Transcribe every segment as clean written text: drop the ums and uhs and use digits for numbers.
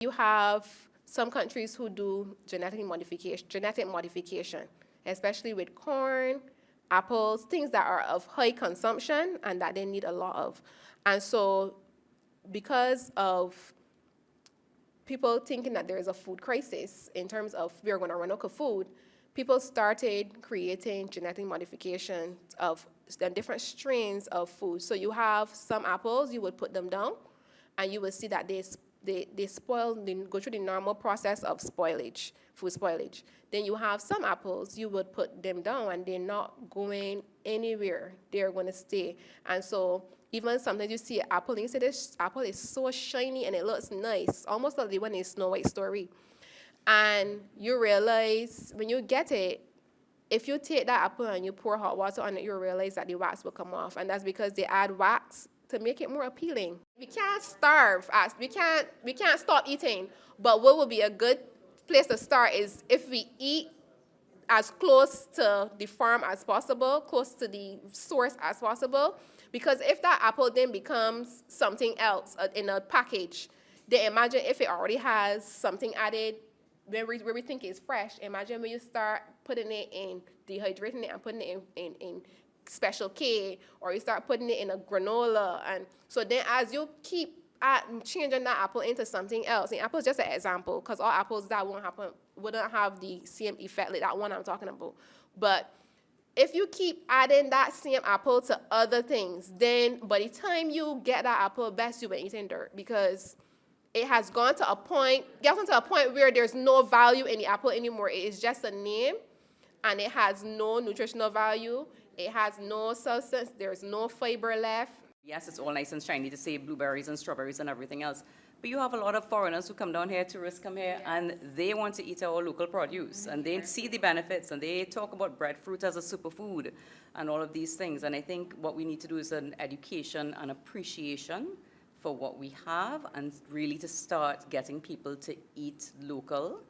You have some countries who do genetic modification, especially with corn, apples, things that are of high consumption and that they need a lot of. And so because of people thinking that there is a food crisis in terms of we're going to run out of food, people started creating genetic modification of different strains of food. So you have some apples, you would put them down, and you will see that they spoil, they go through the normal process of spoilage, food spoilage. Then you have some apples, you would put them down, and they're not going anywhere. They're going to stay. And so even sometimes you see an apple, and you say this apple is so shiny and it looks nice, almost like the one in Snow White story. And you realize when you get it, if you take that apple and you pour hot water on it, you realize that the wax will come off. And that's because they add wax to make it more appealing. We can't starve us. We can't stop eating. But what would be a good place to start is if we eat as close to the farm as possible, close to the source as possible. Because if that apple then becomes something else in a package, then imagine if it already has something added where we think it's fresh. Imagine when you start putting it in, dehydrating it and putting it in Special K, or you start putting it in a granola. And so then as you keep changing that apple into something else, and apple is just an example, because all apples that wouldn't have the same effect like that one I'm talking about. But if you keep adding that same apple to other things, then by the time you get that apple, best you've been eating dirt, because it has gone to a point where there's no value in the apple anymore. It is just a name, and it has no nutritional value. It has no substance. There's no fiber left. Yes, it's all nice and shiny to say blueberries and strawberries and everything else. But you have a lot of foreigners who come down here, tourists come here, and they want to eat our local produce, and they see the benefits, and they talk about breadfruit as a superfood and all of these things. And I think what we need to do is an education and appreciation for what we have, and really to start getting people to eat local.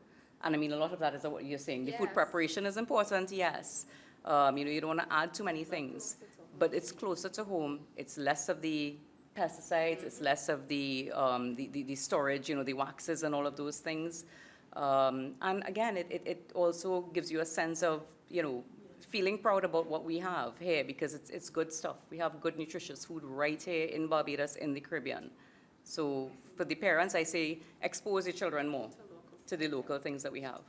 And I mean, a lot of that is what you're saying. The food preparation is important, yes. You don't want to add too many things, but it's closer to home. It's less of the pesticides, it's less of the storage, the waxes and all of those things. And again, it also gives you a sense of, feeling proud about what we have here, because it's good stuff. We have good nutritious food right here in Barbados, in the Caribbean. So for the parents, I say expose your children more to the local things that we have.